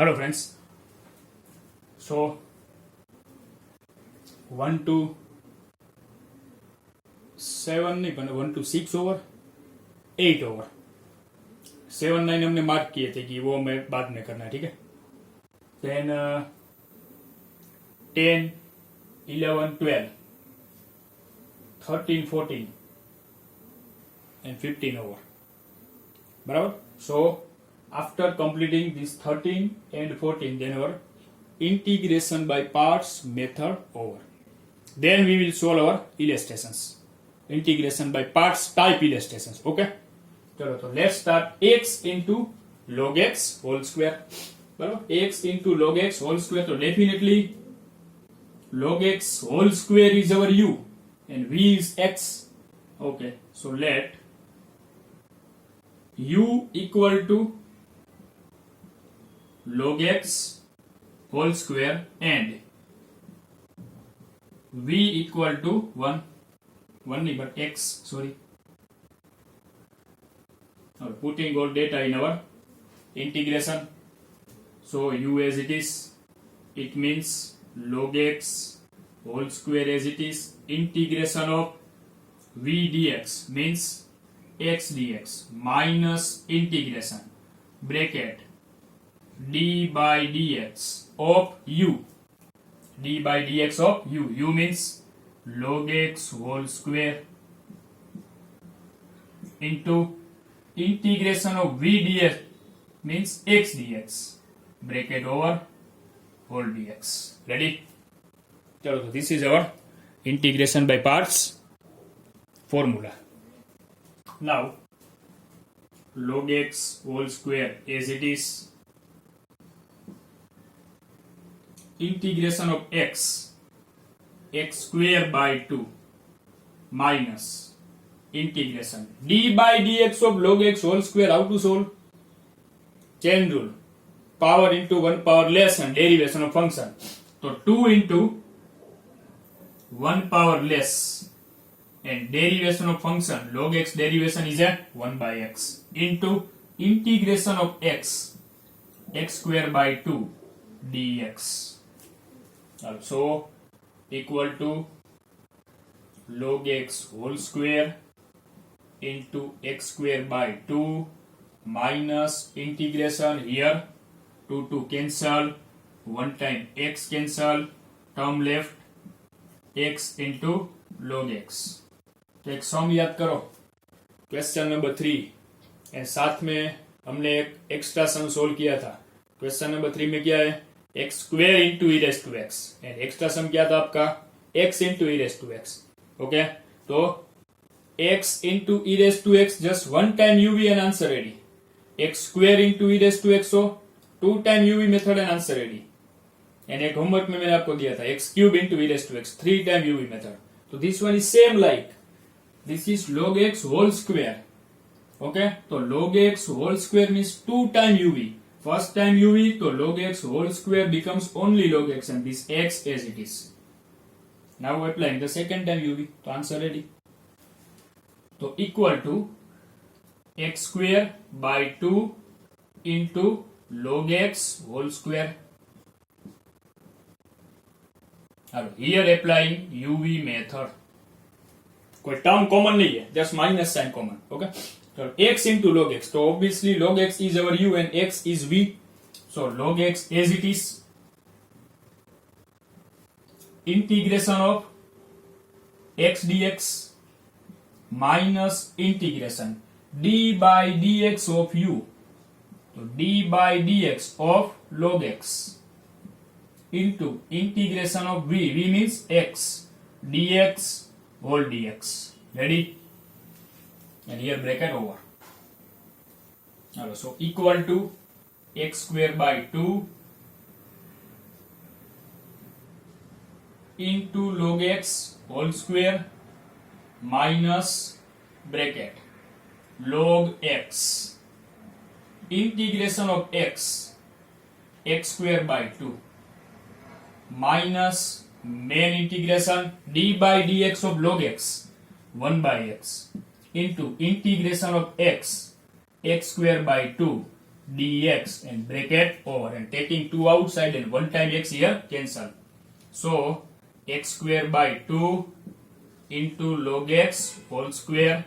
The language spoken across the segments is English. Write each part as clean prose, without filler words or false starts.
Hello friends. So 1 to 7 नहीं बने 1 to 6 over 8 over 7 9 हमने मार्क किए थे कि वो मैं बाद में करना है, ठीक है। देन 10 11 12 13 14 and 15 over, बराबर। So after completing this 13 and 14, then our integration by parts method over. Then we will solve our illustrations. Integration by parts type illustrations. Okay. So let's start. X into log x whole square. X into log x whole square. So definitely log x whole square is our u and v is x. Okay. So let u equal to log x whole square and v equal to 1 but x, sorry. Now putting all data in our integration. So u as it is, it means log x whole square as it is, integration of v dx means x dx minus integration bracket d by dx of u. D by dx of u. U means log x whole square into integration of v dx means x dx bracket over whole dx. Ready? So this is our integration by parts formula. Now log x whole square as it is, integration of x square by 2 minus integration d by dx of log x whole square. How to solve? Chain rule. Power into 1 power less and derivation of function. So 2 into 1 power less and derivation of function log x derivation is at 1 by x into integration of x square by 2 dx. Also equal to log x whole square into x square by 2 minus integration here 2 cancel, 1 time x cancel, term left x into log x. तो एक सम याद करो, question number 3 and साथ में हमने एक extra सम solve किया था। क्वेश्चन नंबर 3 में क्या है? X square into e raise to x and extra sum क्या था आपका? X into e raise to x. Okay, तो x into e raise to x just 1 time UV and answer ready. X square into e raise to x हो 2 time UV method and answer ready. And एक homework में मैंने आपको दिया था x cube into e raise to x 3 time UV method. तो this one is same like this is log x whole square. Okay, तो log x whole square means 2 time uv. First time uv, तो log x whole square becomes only log x and this x as it is. Now applying the second time uv, तो answer ready. तो equal to x square by 2 into log x whole square. Here applying uv method. कोई term common नहीं है, just minus sign common. Okay, तो x into log x, तो obviously log x is our u and x is v. So log x as it is integration of x dx minus integration d by dx of u. तो d by dx of log x into integration of v. v means x dx whole dx. Ready? And here bracket over. So equal to x square by 2 into log x whole square minus bracket log x integration of x square by 2 minus main integration d by dx of log x 1 by x into integration of x square by 2 dx and bracket over and taking 2 outside and 1 time x here cancel. So x square by 2 into log x whole square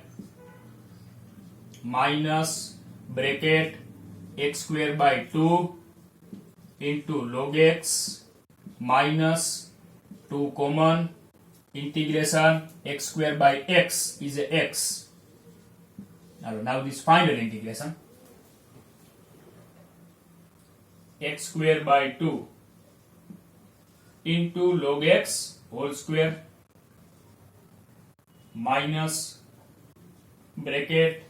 minus bracket x square by 2 into log x minus 2 common integration x square by x is a x. Now this final integration x square by 2 into log x whole square minus bracket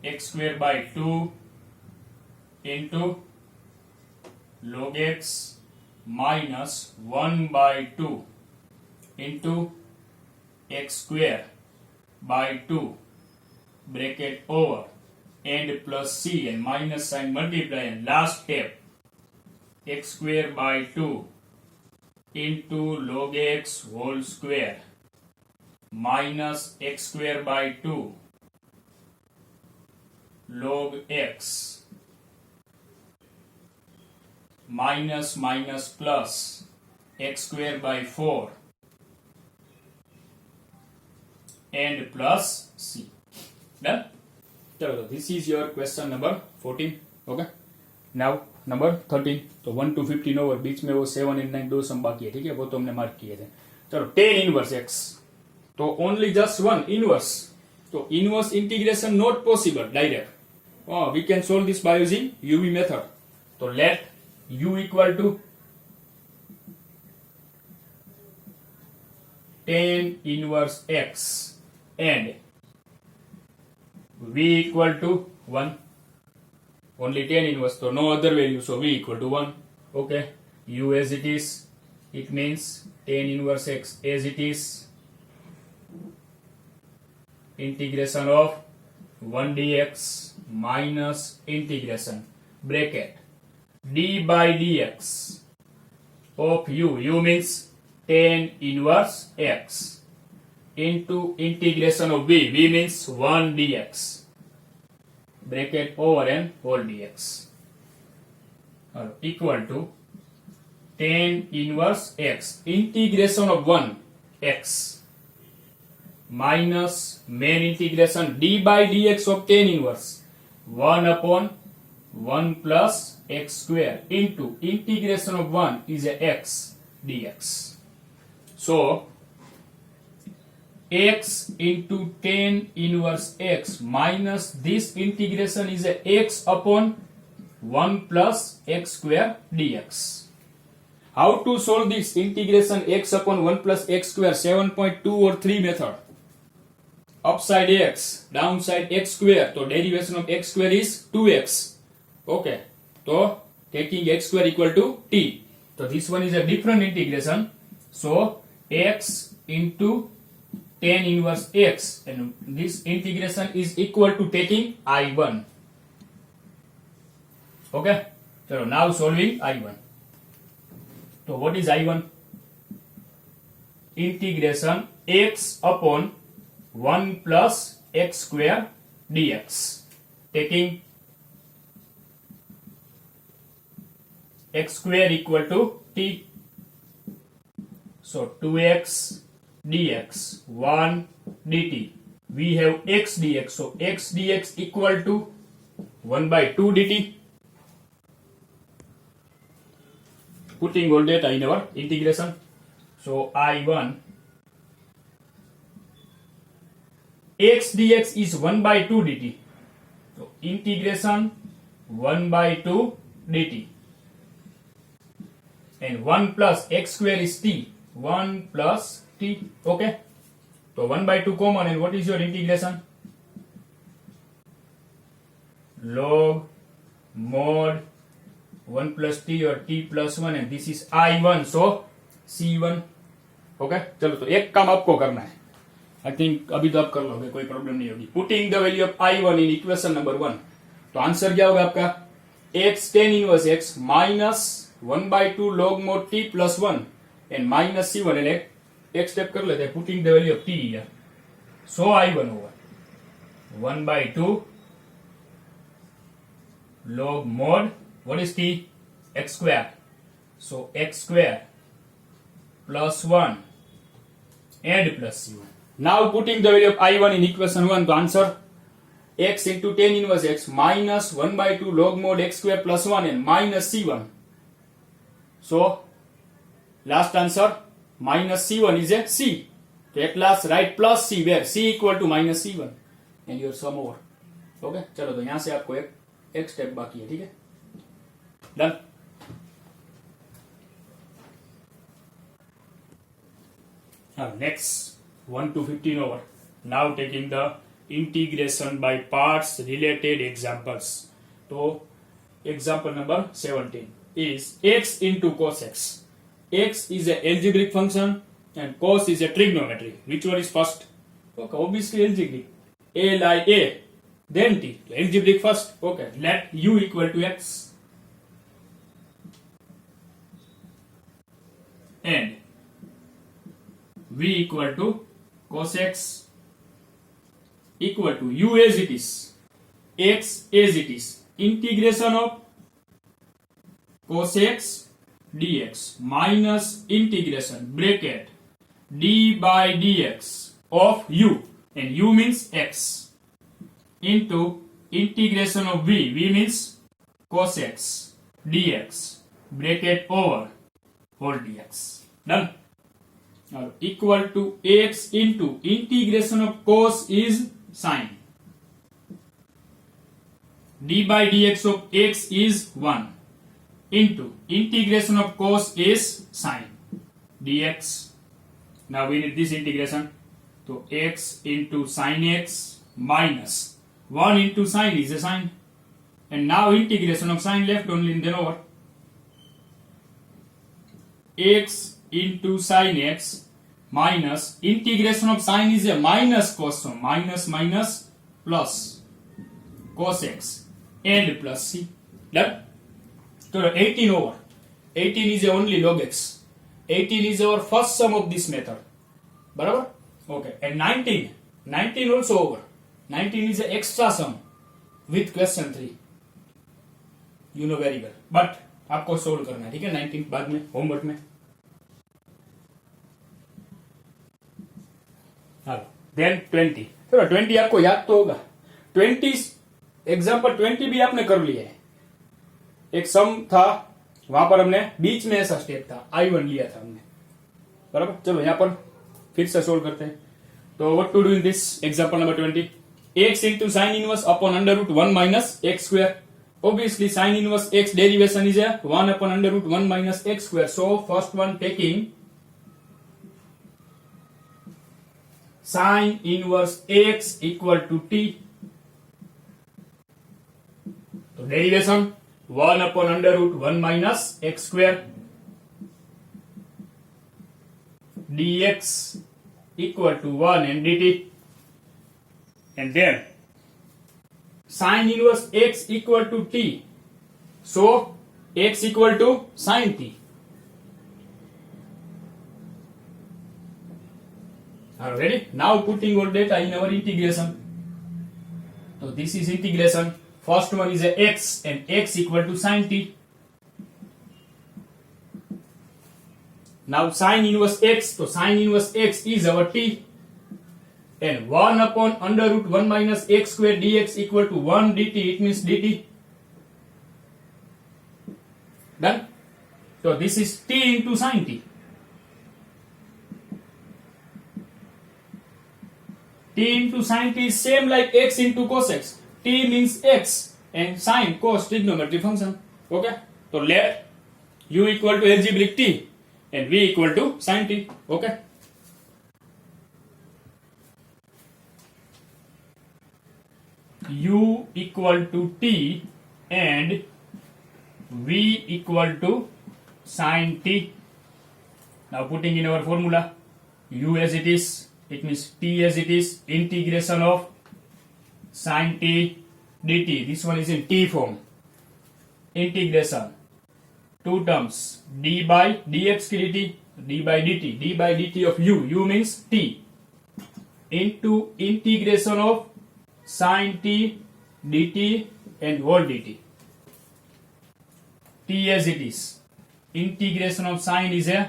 x square by 2 into log x minus 1 by 2 into x square by 2 bracket over and plus c and minus sign multiply and last step x square by 2 into log x whole square minus x square by 2 log x minus minus plus x square by 4 and plus c. Done? So this is your question number 14. Okay. Now number 13. तो 1 to 15 over बीच में वो 7 and 9 दो सम बाकी है, ठीक है, वो तो हमने मार्क किए थे. चलो tan inverse x. तो only just one inverse. तो inverse integration not possible direct. Oh, we can solve this by using UV method. So let u equal to tan inverse x and v equal to 1. Only tan inverse, so no other value, so v equal to 1. Okay, u as it is, it means tan inverse x as it is, integration of 1 dx minus integration bracket d by dx of u means tan inverse x into integration of v means 1 dx bracket over and whole dx equal to tan inverse x integration of 1 x minus main integration d by dx of tan inverse 1 upon 1 plus x square into integration of 1 is a x dx. So x into tan inverse x minus this integration is a x upon 1 plus x square dx. How to solve this integration x upon 1 plus x square? 7.2 or 3 method. Upside x, downside x square. So derivation of x square is 2x. Okay. So taking x square equal to t. So this one is a different integration. So x into tan inverse x and this integration is equal to taking I1. Okay. So now solving I1. So what is I1? Integration x upon 1 plus x square dx. Taking x square equal to t. So 2x dx 1 dt. We have x dx. So x dx equal to 1 by 2 dt. Putting all data in our integration. So I1 x dx is 1 by 2 dt. So integration 1 by 2 dt. And 1 plus x square is t. 1 plus t. Okay. So 1 by 2 common and what is your integration? Log mod 1 plus t or t plus 1 and this is I1. So C1. Okay. चलो तो एक काम आपको करना है. I think अभी तो आप कर लोगे, कोई प्रॉब्लम नहीं होगी. Putting the value of I1 in equation number 1. तो आंसर क्या होगा आपका? x tan inverse x minus 1 by 2 log mod t plus 1 and minus C1 and एक स्टेप कर लेते हैं. Putting the value of t here. So I1 होगा 1 by 2 log mod, what is t? X square. So x square plus 1 and plus c1. Now putting the value of I1 in equation 1 to answer x into tan inverse x minus 1 by 2 log mod x square plus 1 and minus c1. So last answer minus c1 is a c. So at last write plus c where c equal to minus c1 and your sum over. Okay, चलो तो यहाँ से आपको एक step बाकी है, ठीक है, done. Next 1 to 15 over. Now taking the integration by parts related examples. So example number 17 is x into cos x. X is a algebraic function and cos is a trigonometry. Which one is first? Okay, obviously algebraic. A lie A, then t. Algebraic first. Okay, let u equal to x and v equal to cos x equal to u as it is, x as it is, integration of cos x dx minus integration bracket d by dx of u, and u means x, into integration of v means cos x dx bracket over whole dx. Done. Now equal to x into integration of cos is sine, d by dx of x is 1 into integration of cos is sine dx. Now we need this integration. So x into sine x minus 1 into sine is a sine, and now integration of sine left only, and then over x into sine x minus integration of sine is a minus cos, so minus minus plus cos x and plus c. Done. So 18 over. 18 is only log x. 18 is our first sum of this method. Barabar? Okay. And 19. 19 also over. 19 is an extra sum with question 3. You know very well. But आपको solve करना है, ठीक है, 19 बाद में homework में. Then 20. चलो 20 आपको याद तो होगा. 20 एग्जाम्पल 20 भी आपने कर लिया है. एक सम था, वहां पर हमने बीच में ऐसा स्टेप था, I1 लिया था हमने, बराबर. चलो यहाँ पर फिर से सोल्व करते हैं. तो what to do in this example number 20? x into sin inverse upon under root 1 minus x square. Obviously sin inverse x derivation is a 1 upon under root 1 minus x square. So first one taking sin inverse x equal to t. So derivation 1 upon under root 1 minus x square dx equal to 1 and dt. And then sin inverse x equal to t. So x equal to sin t. Are ready? Now putting all data in our integration. So this is integration. First one is a x and x equal to sin t. Now sin inverse x. So sin inverse x is our t. And 1 upon under root 1 minus x square dx equal to 1 dt. It means dt. Done. So this is t into sin t. T into sin t is same like x into cos x. T means x and sin cos trigonometry function. Okay. So let u equal to algebraic t and v equal to sin t. Okay. U equal to t and v equal to sin t. Now putting in our formula, u as it is, it means t as it is, integration of sin t dt. This one is in t form. Integration, two terms, d by dx की dt, d by dt of u means t, into integration of sin t dt and whole dt. t as it is. Integration of sine is a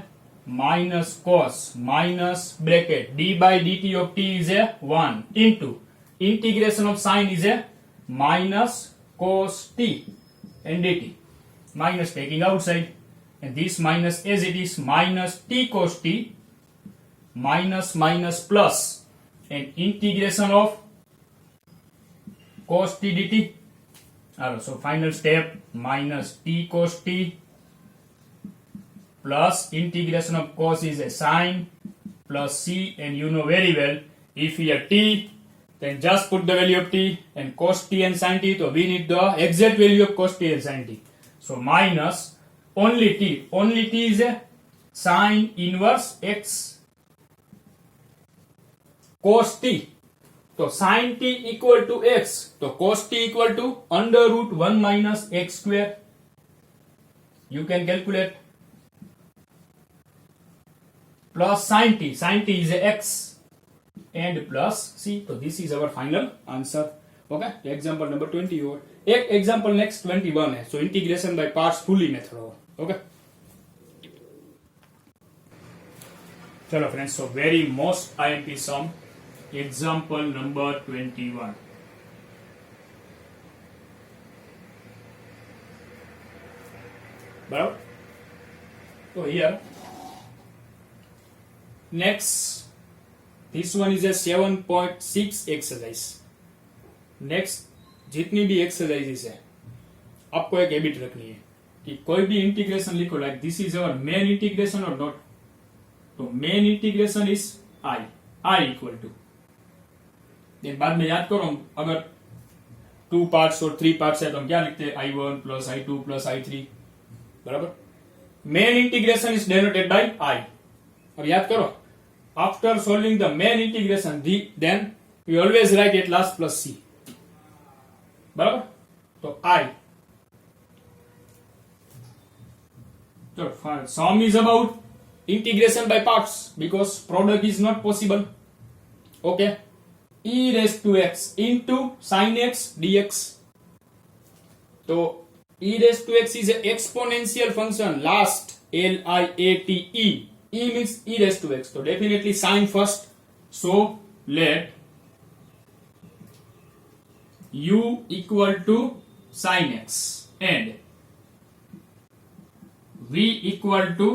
minus cos minus bracket d by dt of t is a 1 into integration of sine is a minus cos t and dt. Minus taking outside, and this minus as it is minus t cos t minus minus plus and integration of cos t dt. So final step minus t cos t plus integration of cos is a sine plus c, and you know very well if here t, then just put the value of t, and cos t and sin t, so we need the exact value of cos t and sin t. So minus only t is a sine inverse x cos t. So sin t equal to x, so cos t equal to under root 1 minus x square. You can calculate. Plus sin t is a x and plus c. So this is our final answer. Okay, example number 20 over. एक example next 21 है. So integration by parts fully method होगा. Okay. चलो friends, so very most IMP sum. Example number 21. बराबर. So here. Next, this one is a 7.6 exercise. Next, जितनी भी exercises है आपको एक हैबिट रखनी है कि कोई भी इंटीग्रेशन लिखो, like this is our main integration और नॉट. तो main integration is I equal to, बाद में याद करो अगर 2 पार्ट्स और 3 पार्ट्स है तो हम क्या लिखते हैं I1 plus I2 plus I3. बराबर. Main integration is denoted by I. और याद करो after solving the main integration then we always write at last plus C. बराबर. तो आई, so sum is about integration by parts because product is not possible. Okay, e raised to x into sin x dx. So e raised to x is an exponential function. Last LIATE. E means e raised to x. So definitely sin first. So let u equal to sin x and v equal to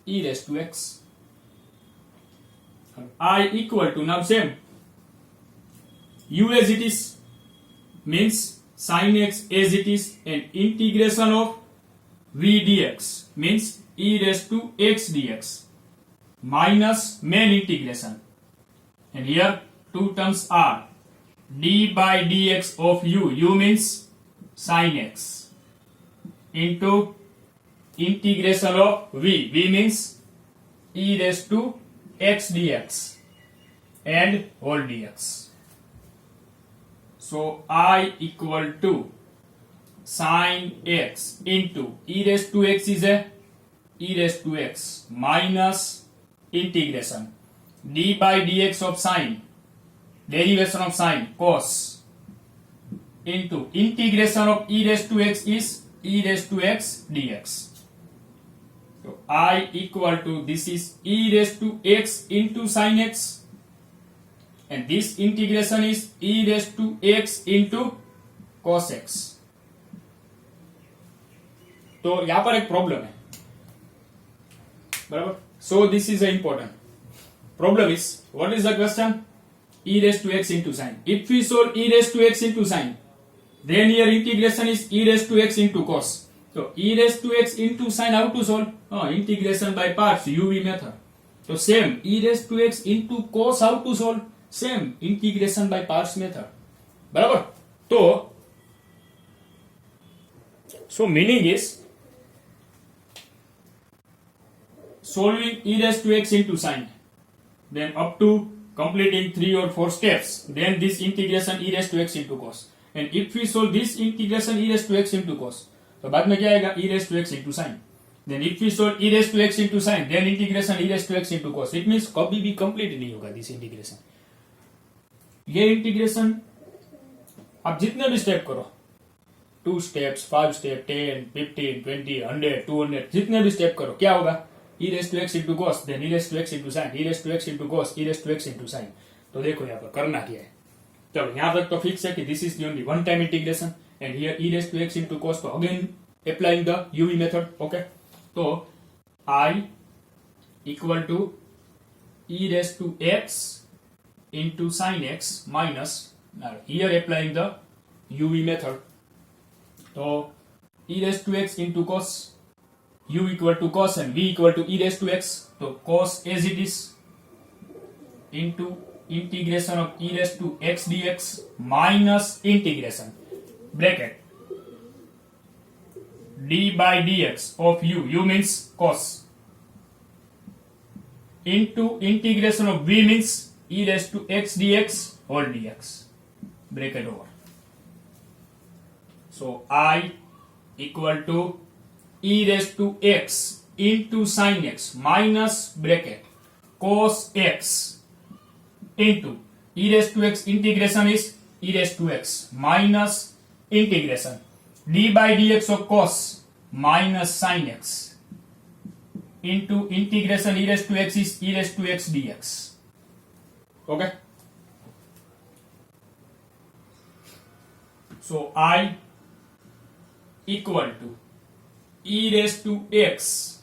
e raised to x. I equal to, now same, u as it is means sin x as it is, and integration of v dx means e raised to x dx minus main integration, and here two terms are d by dx of u means sin x into integration of v means e raised to x dx and whole dx. So I equal to sin x into e raised to x is a e raised to x minus integration d by dx of sin, derivation of sin cos, into integration of e raised to x is e raised to x dx. So I equal to, this is e raised to x into sin x, and this integration is e raised to x into cos x. तो यहां पर एक problem है. बराबर. So this is important. Problem is, what is the question? E raised to x into sin. If we solve e raised to x into sin, then here integration is e raised to x into cos. So e raised to x into sin, how to solve? Integration by parts, UV method. So same, e raised to x into cos, how to solve? Same, integration by parts method. बराबर. तो so meaning is solving e raised to x into sin, then up to completing 3 or 4 steps, then this integration e raised to x into cos, and if we solve this integration e raised to x into cos, तो बाद में क्या आएगा e raised to x into sin, then if we solve e raised to x into sin, then integration e raised to x into cos. It means कभी भी complete नहीं होगा this integration. ये integration आप जितने भी स्टेप करो 2 steps, 5 step, 10, 15, 20, 100, 200, जितने भी स्टेप करो क्या होगा, e race to x into cos, then e race to x into sine, e race to x into cos, e race to x into sine. तो देखो यहाँ पर करना क्या है, चलो यहाँ तक तो फिक्स है कि this is only one time integration and here e race to x into cos, तो again applying the UV method. Okay, तो I equal to e raise to x into sin x minus, now here applying the uv method, so e raised to x into cos, u equal to cos and v equal to e raised to x, so cos as it is into integration of e raised to x dx minus integration bracket d by dx of u means cos into integration of v means e raised to x dx whole dx, bracket over. So I equal to e raised to x into sin x minus bracket cos x into e raised to x integration is e raised to x minus integration d by dx of cos minus sin x into integration e raised to x is e raised to x dx. Okay, so I equal to e raised to x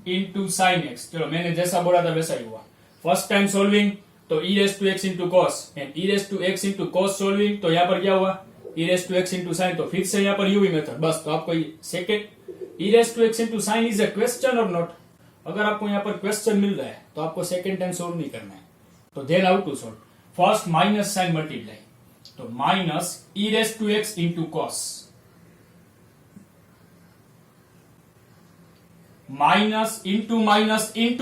into sin x, चलो मैंने जैसा बोला था वैसा ही हुआ, first time solving तो e raised to x into cos and e raised to x into cos solving, तो यहाँ पर क्या हुआ e raised to x into sin, तो फिर से यहाँ पर यूवी मेथड बस। तो आपको second e raised to x into sin is a question और नॉट, अगर आपको यहाँ पर क्वेश्चन मिल रहा है तो आपको सेकेंड टाइम सोल्व नहीं करना है, तो then how to solve, first minus sine multiply, तो minus e raise to x इंटू cos minus into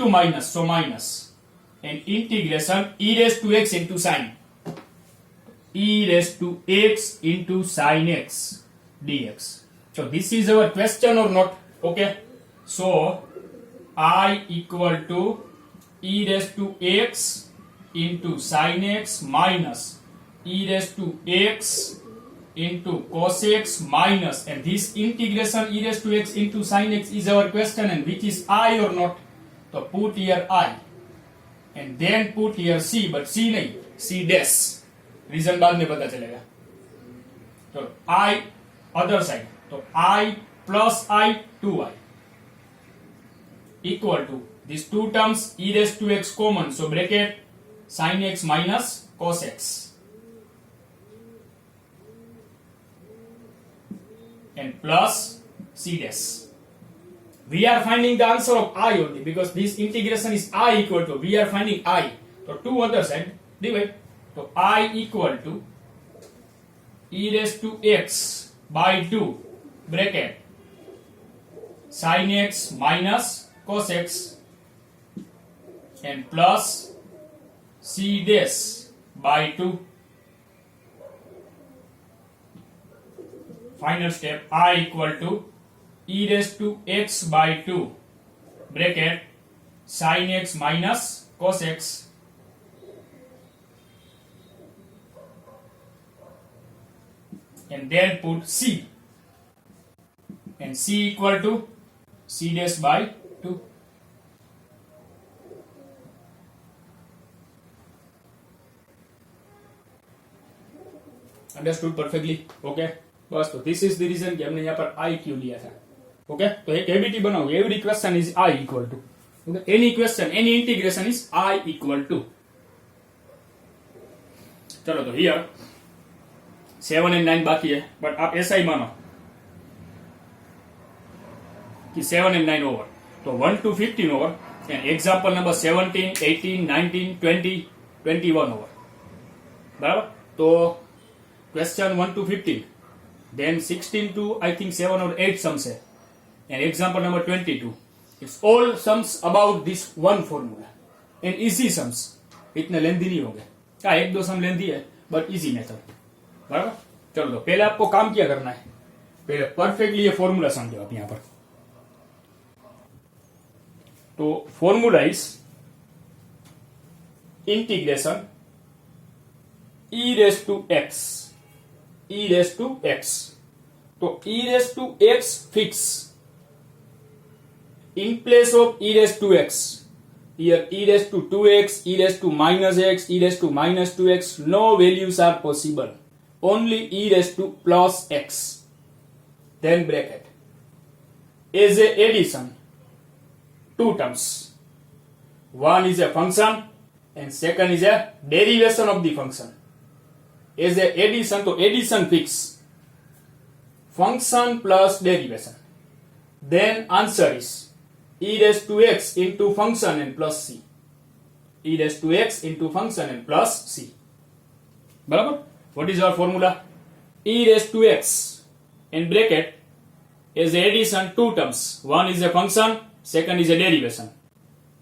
minus so minus and integration e raise to x into sine, e raise to x into sine x dx. So this is our question or not? Okay, so I equal to e raised to x into sin x minus e raised to x into cos x minus, and this integration e raised to x into sin x is our question, and which is I or not? So put here I and then put here c, but c नहीं, c dash, reason बाद में पता चलेगा. तो I other side, तो I plus I 2i equal to these two terms e raised to x common, so bracket sin x minus cos x and plus c dash. We are finding the answer of I only because this integration is I equal to, we are finding I, so two other side divide, so I equal to e raised to x by 2 bracket sin x minus cos x and plus c dash by 2. Final step, I equal to e raised to x by 2 bracket sin x minus cos x and then put c, and c equal to c dash by 2. Understood perfectly. Okay, बस तो this is the reason कि हमने यहाँ पर आई क्यों लिया था. Okay, तो एक एबीटी बनाओ, every question is I equal to, okay, any question any integration is I equal to. चलो तो हियर 7 एंड 9 बाकी है, बट आप ऐसा ही मानो कि 7 एंड 9 ओवर, तो 1 to 15 over and example number 17, 18, 19, 20, 21 over. बराबर, तो question 1 to 15, then 16 to I think 7 or 8 sums है, and example number 22. It's all sums about this one formula and easy sums. इतने लेंदी नहीं होंगे, हाँ एक दो सम लेंदी है बट इजी मेथड. बराबर, चलो तो पहले आपको काम क्या करना है, पहले परफेक्टली ये फॉर्मूला समझो आप यहाँ पर. तो formula is integration e raised to x तो e raised to x fix in place of e raised to x. Here e raised to 2x, e raised to minus x, e raised to minus 2x. No values are possible. Only e raised to plus x. Then bracket. As a addition, two terms. One is a function and second is a derivation of the function. As a addition, तो addition fix. Function plus derivation. Then answer is e raised to x into function and plus c. E raised to x into function and plus c. बराबर? What is our formula? E raised to x in bracket is addition two terms. One is a function, second is a derivation.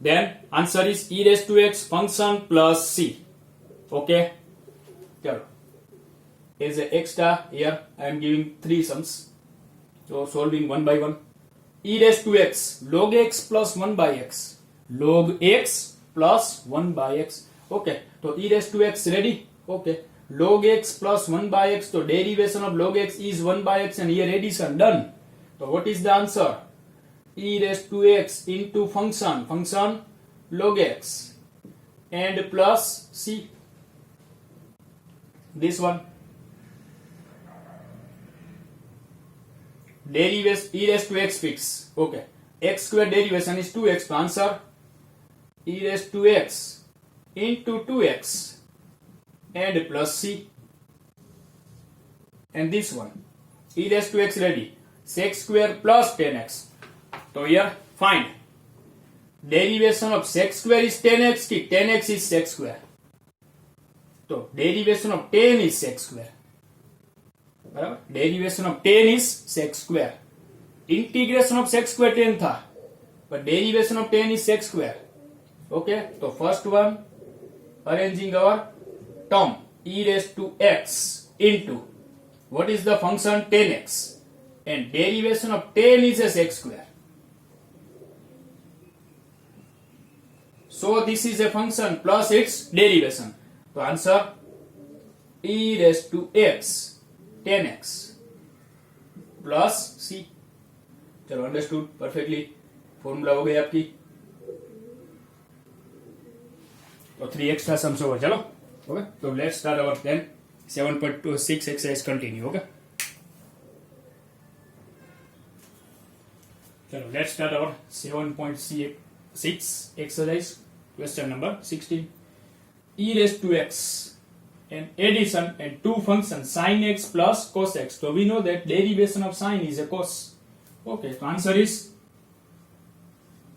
Then answer is e raised to x function plus c. Okay? चलो. As a extra here I am giving three sums. So solving one by one. E raised to x log x plus 1 by x. Log x plus 1 by x. Okay. So e raised to x ready? Okay. Log x plus 1 by x. So derivation of log x is 1 by x and here addition done. So what is the answer? E raised to x into function log x and plus c. This one. Derivation e raised to x fix. Okay. X square derivation is 2x. So answer e raised to x into 2x and plus c. And this one. E raised to x ready. Sec square plus 10x. So here find derivation of sec square is 10x. 10x is sec square. So derivation of 10 is sec square. Derivation of 10 is sec square. Integration of sec square 10 था, but derivation of 10 is sec square. Okay, so first one arranging our term e raised to x into what is the function 10x and derivation of 10 is a sec square. So this is a function plus its derivation. So answer e raised to x 10x plus c. चलो understood perfectly. Formula हो गई आपकी. तो 3 extra sums over. चलो okay. तो let's start our then 7.26 exercise continue. Okay. चलो let's start our 7.6 exercise. Question number 16. e raised to x an addition and two functions sin x plus cos x. So we know that derivation of sin is a cos. Okay, so answer is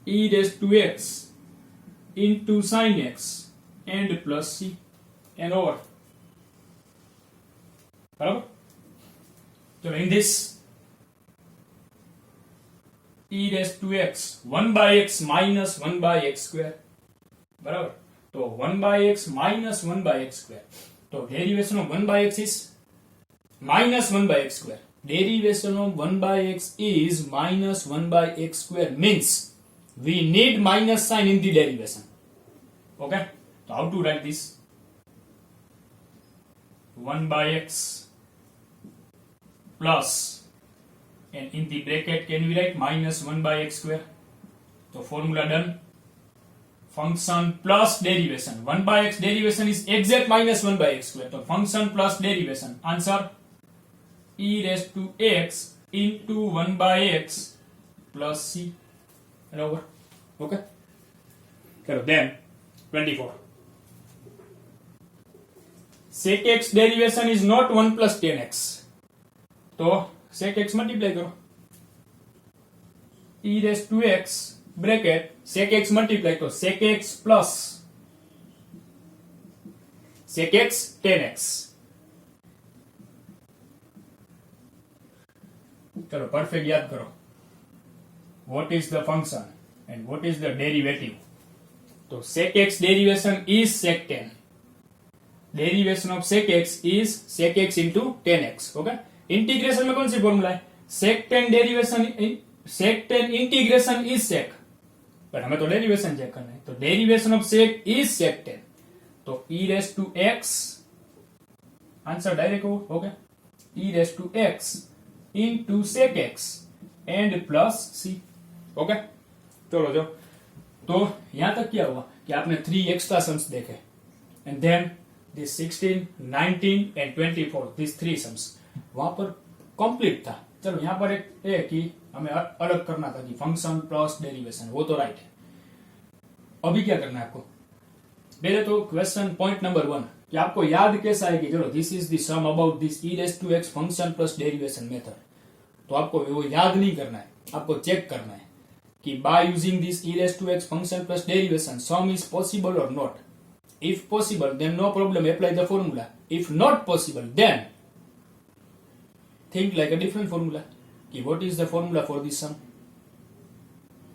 e raised to x into sin x and plus c and over. बराबर. So in this e raised to x 1 by x minus 1 by x square. बराबर. तो 1 by x minus 1 by x square. तो derivation of 1 by x is minus 1 by x square. Derivation of 1 by x is minus 1 by x square means we need minus sign in the derivation. Okay? So how to write this? 1 by x plus and in the bracket can we write minus 1 by x square. So formula done. Function plus derivation. 1 by x derivation is exact minus 1 by x square. So function plus derivation. Answer e raised to x into 1 by x plus c and over. Okay. Then 24. Sec x derivation is not 1 plus 10x. So sec x multiply करो. E raised to x bracket sec x multiply तो sec x plus sec x 10x. चलो perfect याद करो. What is the function and what is the derivative? तो sec x derivation is sec 10. Derivation of sec x is sec x into 10x. Okay? Integration में कौन सी formula है? sec 10 derivation sec 10 integration is sec. पर हमें तो derivation check करना है. तो derivation of sec is sec 10. तो e raised to x answer direct हो. Okay. e raised to x into sec x and plus c. Okay, चलो जो तो यहां तक क्या हुआ कि आपने 3 एक्स्ट्रा सम्स देखे and then this 16, 19 and 24 this 3 sums वहां पर कंप्लीट था। चलो यहां पर एक है कि हमें अलग करना था कि फंक्शन प्लस डेरिवेशन, वो तो राइट है। अभी क्या करना है आपको, पहले तो क्वेश्चन पॉइंट नंबर 1 कि आपको याद कैसा है कि चलो this is the sum about this e raise to x function plus derivation method, तो आपको वो याद नहीं करना है, आपको चेक करना है कि by using this e raise to x function plus derivation sum is possible और not. If possible then no problem, apply the formula. If not possible then think like a different formula कि what is the formula for this sum।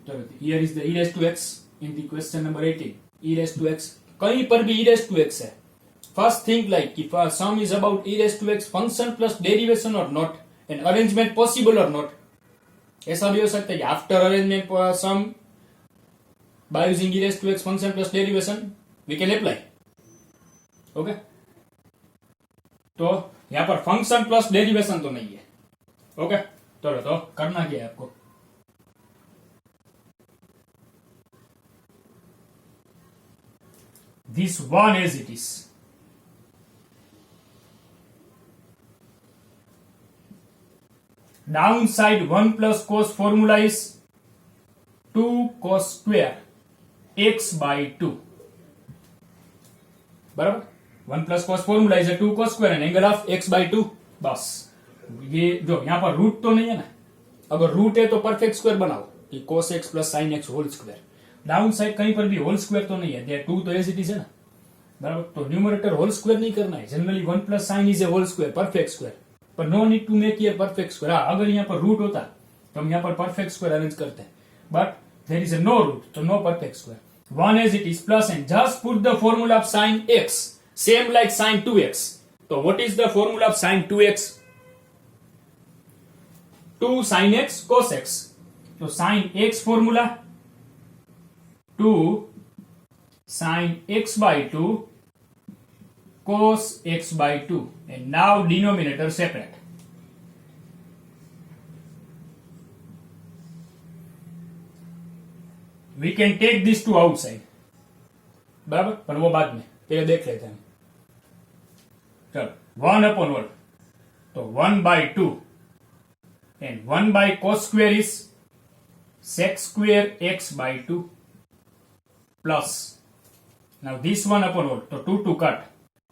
so here is the e raised to x in the question number 18, e raised to x कहीं पर भी e raised to x है। first think like if a sum is about e raised to x function plus derivation or not, and arrangement possible or not। ऐसा भी हो सकता है कि after arrangement sum by using e raised to x function plus derivation we can apply। okay, तो यहां पर function plus derivation तो नहीं है। ओके, चलो तो करना क्या है आपको, this one as it is, down side 1 plus cos formula is 2 cos square x by 2, बराबर। 1 plus cos formula is 2 cos square and angle of x by 2। बस ये जो यहां पर रूट तो नहीं है ना, अगर रूट है तो परफेक्ट स्क्वायर बनाओ कि cos x plus sine x whole square. Down side कहीं पर भी होल स्क्वायर तो नहीं है, देयर 2 तो एज इट इज है ना, बराबर। तो न्यूमरेटर होल स्क्वायर नहीं करना है, generally 1 plus sine is a whole square, perfect square, पर no need to make here perfect square. अगर यहाँ पर रूट होता तो हम यहाँ पर परफेक्ट स्क्वायर अरेंज करते हैं, but there is no root तो no perfect square. 1 as it is plus and just put the formula of sine x same like sin 2x। so what is the formula of sin 2x? 2 sin x cos x। so sin x formula 2 sin x by 2 cos x by 2, and now denominator separate। we can take this to outside, बराबर, पर वो बाद में, पहले देख लेते हैं। चलो 1 अपॉन 1 तो 1 by 2 and 1 by cos square is sec square x by 2 plus now this 1 upon 1 तो 2 two cut,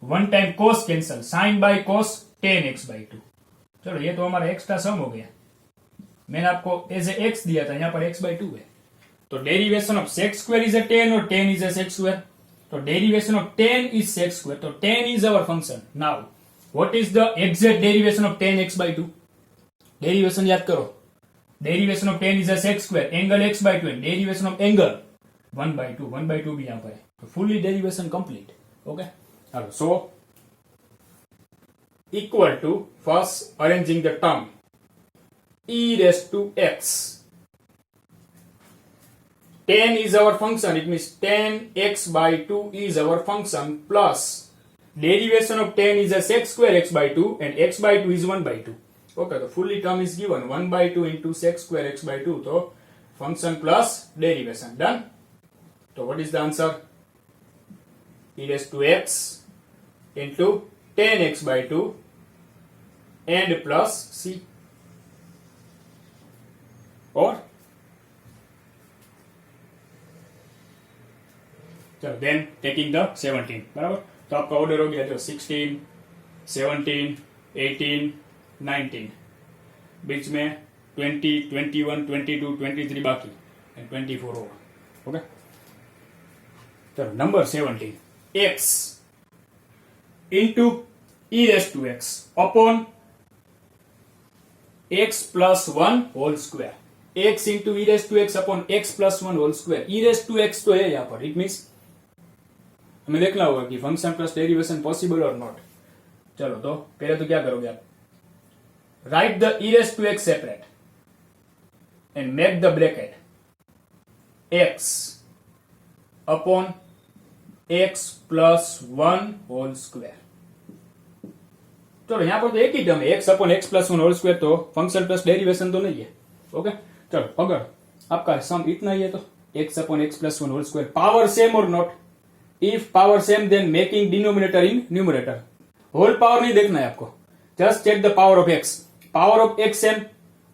1 time cos cancel, sine by cos tan x by 2। चलो ये तो हमारा एक्स्ट्रा सम हो गया, मैंने आपको एज ए एक्स दिया था, यहां पर एक्स बाई 2 है। तो derivation of sec square is a 10 और 10 इज ए सेक स्क्वेयर, तो derivation of 10 is sec square, तो 10 is our function। now what is the exact derivation of 10x by 2? Derivation याद करो, derivation of 10 is a sec square, angle x by 2 and derivation of angle 1 by 2, 1 by 2 भी यहां पर है, तो fully derivation complete. Okay, चलो so equal to first arranging the term e raised to x, 10 is our function, it means 10x by 2 is our function, plus derivation of 10 is a sec square x by 2 and x by 2 is 1 by 2। okay, the fully term is given 1 by 2 into sec square x by 2, so function plus derivation done। so what is the answer? e raised to x into 10x by 2 and plus c, or चलो then taking the 17, बराबर। तो आपका order हो गया जो 16, 17, 18, 19, बीच में 20, 21, 22, 23 बाकी and 24 होगा। ओके, चलो number 17, x into e raise to x upon x plus 1 whole square, x into e raise to x upon x plus 1 whole square. e raise to x तो है यहां पर, इट मीन्स हमें देखना होगा कि फंक्शन प्लस डेरिवेशन पॉसिबल और not. चलो तो पहले तो क्या करोगे आप, right the e raise to x separate and make the bracket x upon x plus 1 whole square. चलो यहाँ पर तो एक ही टर्म है, x upon x plus one whole square, तो फंक्शन प्लस डेरिवेशन तो नहीं है। ओके, चलो अगर आपका सम इतना ही है तो x upon x plus one whole square, power same और not, if power same then making denominator in numerator. Whole power नहीं देखना है आपको, just check the power of x, power of x same,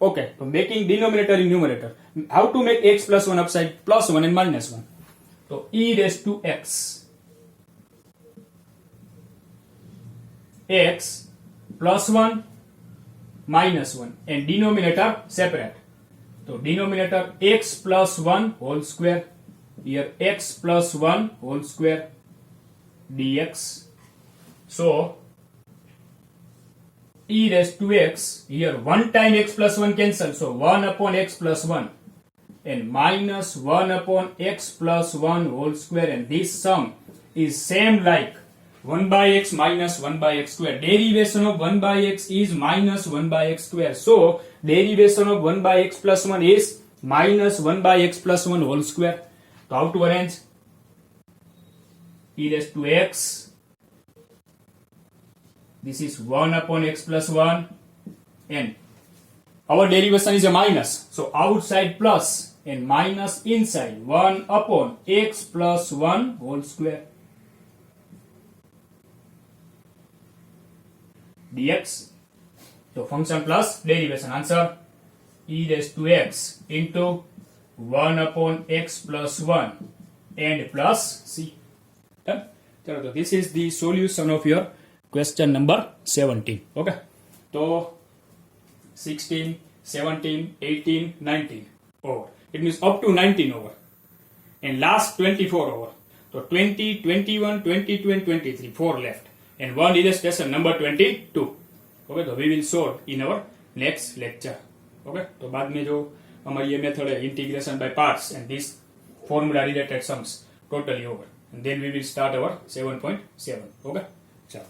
okay, तो making denominator in numerator, how to make x plus one upside plus one and minus one, तो e raise to x plus one minus one and denominator separate, तो denominator x plus one whole square, here x plus 1 whole square dx, so e raised to x, here 1 time x plus 1 cancel, so 1 upon x plus 1 and minus 1 upon x plus 1 whole square, and this sum is same like 1 by x minus 1 by x square. Derivation of 1 by x is minus 1 by x square, so derivation of 1 by x plus 1 is minus 1 by x plus 1 whole square. So how to arrange? E raised to x, this is 1 upon x plus 1, and our derivation is a minus, so outside plus and minus inside 1 upon x plus 1 whole square dx. So function plus derivation, answer e raised to x into 1 upon x plus 1 and plus c. Done? So this is the solution of your question number 17. Okay, so 16, 17, 18, 19 over, it means up to 19 over, and last 24 over, so 20, 21, 22 and 23, 4 left, and one is question number 22. Okay, so we will solve in our next lecture. Okay, तो बाद में जो हमारी ये method है integration by parts and this formula related sums totally over, and then we will start our 7.7. Okay, चलो.